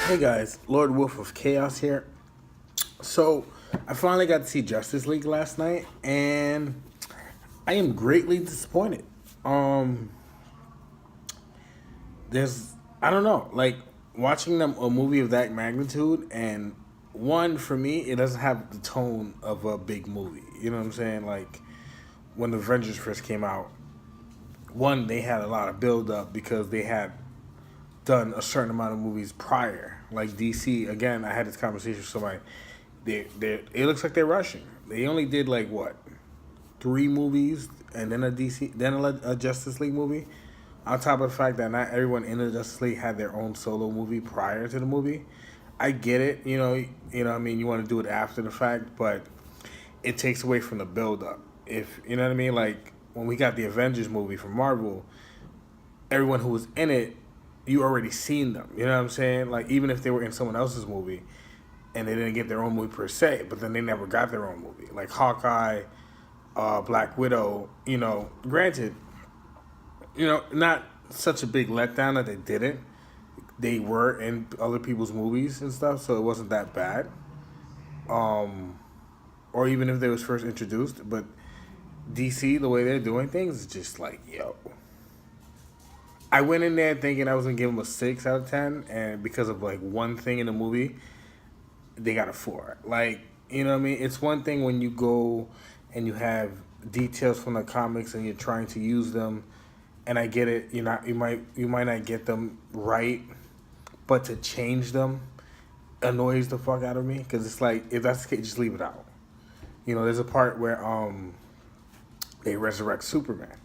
Hey guys, Lord Wolf of Chaos here. So, I finally got to see Justice League last night, and I am greatly disappointed. Um, there's, I don't know, like watching them a movie of that magnitude, and one for me, it doesn't have the tone of a big movie. You know what I'm saying? Like when the Avengers first came out, one they had a lot of build up because they had done a certain amount of movies prior. Like DC, again, I had this conversation with somebody. It looks like they're rushing. They only did like what, three movies, and then a DC, then a Justice League movie. On top of the fact that not everyone in the Justice League had their own solo movie prior to the movie. I get it, I mean, you want to do it after the fact, but it takes away from the build up. If you know what I mean, like when we got the Avengers movie from Marvel, everyone who was in it, you already seen them. You know what I'm saying? Like even if they were in someone else's movie and they didn't get their own movie per se, but then they never got their own movie. Like Hawkeye, Black Widow, granted, not such a big letdown that they didn't. They were in other people's movies and stuff, so it wasn't that bad. Or even if they was first introduced, but DC, the way they're doing things is just like, yo. I went in there thinking I was gonna give them a 6 out of 10, and because of like one thing in the movie, they got a 4. Like, you know what I mean? It's one thing when you go and you have details from the comics and you're trying to use them, and I get it. You might not get them right, but to change them annoys the fuck out of me because it's like if that's the case, just leave it out. There's a part where they resurrect Superman,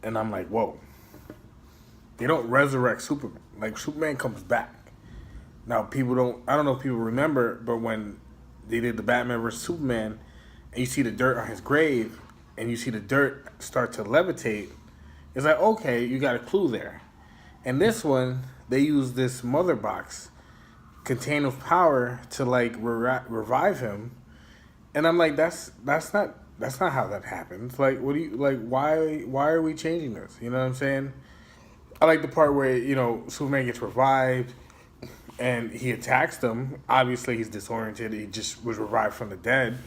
and I'm like, whoa. They don't resurrect Superman. Like Superman comes back. Now I don't know if people remember, but when they did the Batman vs Superman, and you see the dirt on his grave, and you see the dirt start to levitate, it's like, okay, you got a clue there. And this one, they use this mother box, container of power, to like revive him, and I'm like, that's not how that happens. Like, what do you like? Why are we changing this? You know what I'm saying? I like the part where, Superman gets revived and he attacks them. Obviously, he's disoriented. He just was revived from the dead.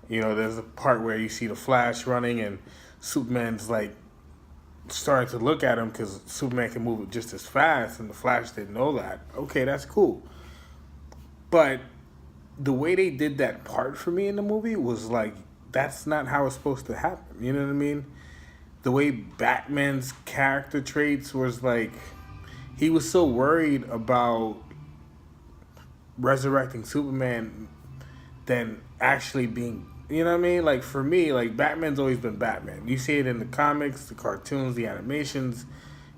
There's a part where you see the Flash running and Superman's like starting to look at him because Superman can move just as fast and the Flash didn't know that. Okay, that's cool. But the way they did that part for me in the movie was like, that's not how it's supposed to happen. You know what I mean? The way Batman's character traits was like, he was so worried about resurrecting Superman than actually being, you know what I mean? Like for me, like Batman's always been Batman. You see it in the comics, the cartoons, the animations,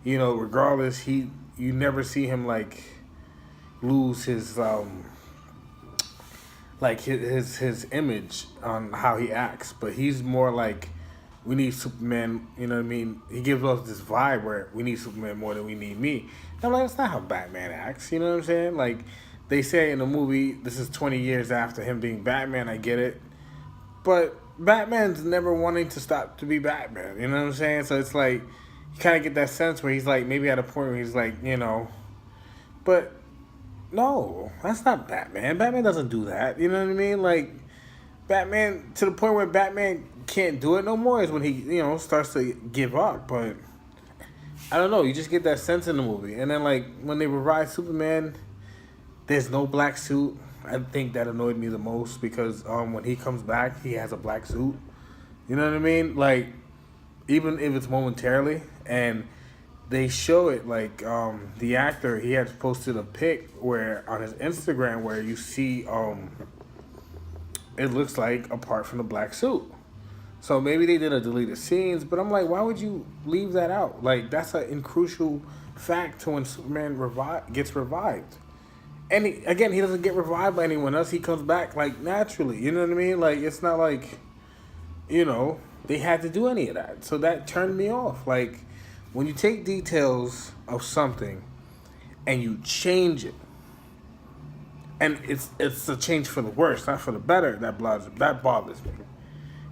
regardless, you never see him like lose his like his image on how he acts, but he's more like, we need Superman, you know what I mean? He gives us this vibe where we need Superman more than we need me. And I'm like, that's not how Batman acts, you know what I'm saying? Like, they say in the movie, this is 20 years after him being Batman, I get it. But Batman's never wanting to stop to be Batman, you know what I'm saying? So it's like, you kind of get that sense where he's like, maybe at a point where he's like, but no, that's not Batman. Batman doesn't do that, you know what I mean? Like, Batman, to the point where Batman can't do it no more is when he, starts to give up. But I don't know, you just get that sense in the movie. And then like when they revive Superman, there's no black suit. I think that annoyed me the most because when he comes back, he has a black suit. You know what I mean? Like, even if it's momentarily, and they show it like the actor, he had posted a pic where on his Instagram where you see it looks like apart from the black suit. So maybe they did a deleted scenes, but I'm like, why would you leave that out? Like, that's a crucial fact to when Superman gets revived. And he doesn't get revived by anyone else. He comes back like naturally. You know what I mean? Like, it's not like, they had to do any of that. So that turned me off. Like, when you take details of something and you change it, and it's a change for the worse, not for the better, that bothers me.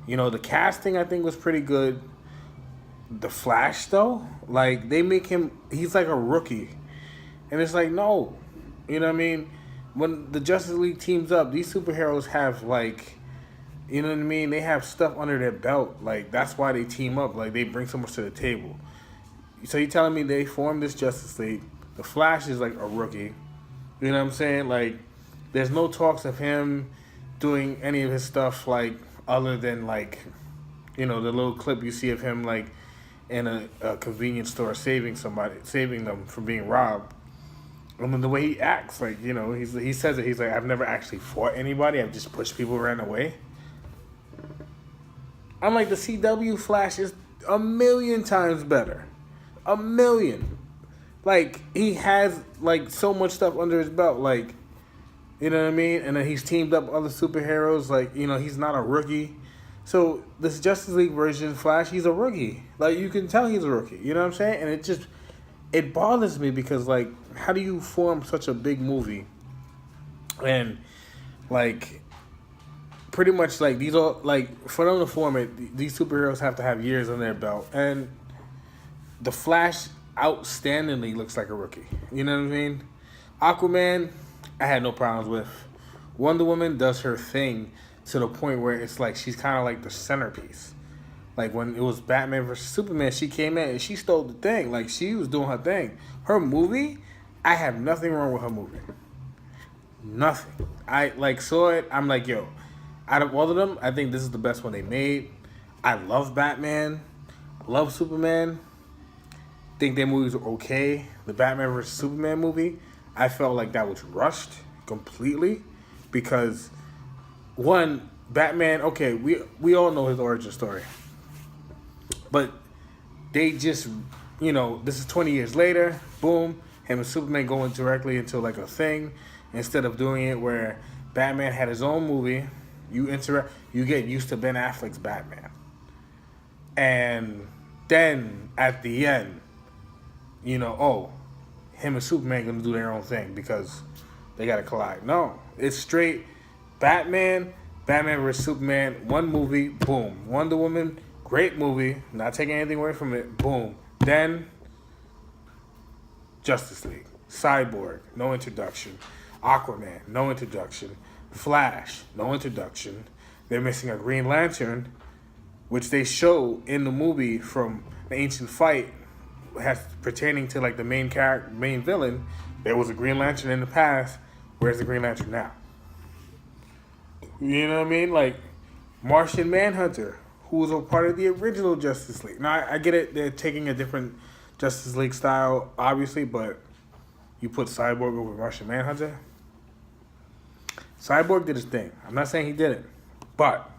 The casting I think was pretty good. The Flash though, like they make him, he's like a rookie, and it's like, no, You know what I mean? When the Justice League teams up, these superheroes have like, you know what I mean? They have stuff under their belt. Like that's why they team up. Like they bring so much to the table. So you telling me they formed this Justice League? The Flash is like a rookie. You know what I'm saying? Like there's no talks of him doing any of his stuff like other than like, you know, the little clip you see of him like in a convenience store saving them from being robbed. I mean, the way he acts, like, you know, he says it. He's like, I've never actually fought anybody. I've just pushed people ran away. I'm like, the CW Flash is a million times better. A million. Like, he has, like, so much stuff under his belt. Like, you know what I mean? And then he's teamed up with other superheroes. Like, you know, he's not a rookie. So, this Justice League version of Flash, he's a rookie. Like, you can tell he's a rookie. You know what I'm saying? And it bothers me because, like, how do you form such a big movie? And, like, pretty much, like, these all, like, for them to form it, these superheroes have to have years on their belt. And the Flash outstandingly looks like a rookie. You know what I mean? Aquaman, I had no problems with. Wonder Woman does her thing to the point where it's like she's kind of like the centerpiece. Like when it was Batman versus Superman, she came in and she stole the thing. Like she was doing her thing. Her movie, I have nothing wrong with her movie. Nothing. I like saw it. I'm like, yo, out of all of them, I think this is the best one they made. I love Batman. Love Superman. Think their movies were okay. The Batman vs Superman movie, I felt like that was rushed completely because one, Batman, okay, we all know his origin story. But they just, you know, this is 20 years later, boom, him and Superman going directly into like a thing instead of doing it where Batman had his own movie, you get used to Ben Affleck's Batman. And then at the end, you know, oh, him and Superman gonna do their own thing because they gotta collide. No, it's straight Batman vs Superman, one movie, boom. Wonder Woman, great movie, not taking anything away from it, boom. Then Justice League, Cyborg, no introduction. Aquaman, no introduction. Flash, no introduction. They're missing a Green Lantern, which they show in the movie from the ancient fight, has pertaining to like the main villain. There was a Green Lantern in the past. Where's the Green Lantern now? You know what I mean? Like Martian Manhunter, who was a part of the original Justice League. Now I get it; they're taking a different Justice League style, obviously, but you put Cyborg over Martian Manhunter. Cyborg did his thing. I'm not saying he didn't, but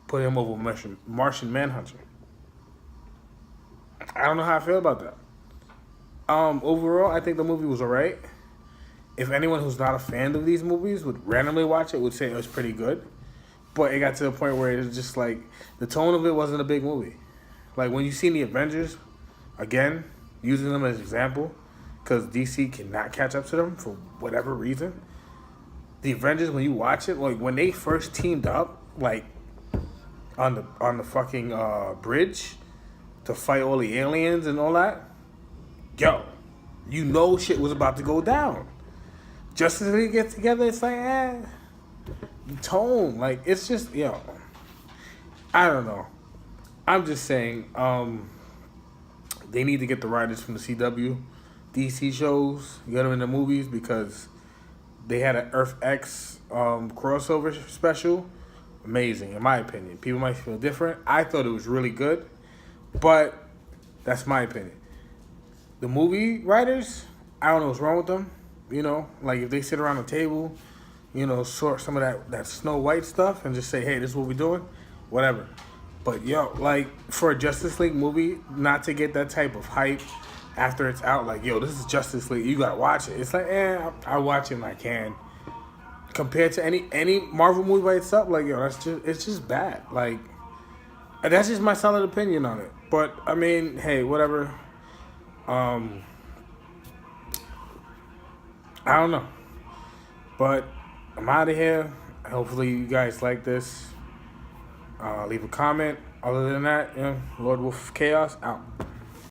put him over Martian Manhunter. I don't know how I feel about that. Overall, I think the movie was alright. If anyone who's not a fan of these movies would randomly watch it, would say it was pretty good. But it got to the point where it was just like, the tone of it wasn't a big movie. Like when you see the Avengers, again, using them as an example, because DC cannot catch up to them for whatever reason. The Avengers, when you watch it, like when they first teamed up, like on the fucking bridge to fight all the aliens and all that, yo, you know shit was about to go down. Justice League gets together, it's like, the tone, like, it's just, yo, I don't know. I'm just saying, they need to get the writers from the CW, DC shows, get them in the movies, because they had an Earth X crossover special. Amazing, in my opinion. People might feel different. I thought it was really good, but that's my opinion. The movie writers, I don't know what's wrong with them. You know, like if they sit around the table, you know, sort some of that Snow White stuff and just say, hey, this is what we're doing, whatever. But yo, like for a Justice League movie, not to get that type of hype after it's out, like, yo, this is Justice League, you gotta watch it. It's like, I watch it when I can. Compared to any Marvel movie by itself, like, yo, it's just bad. Like, that's just my solid opinion on it. But I mean, hey, whatever. I don't know. But I'm out of here. Hopefully you guys like this. Leave a comment. Other than that, you know, Lord Wolf of Chaos out.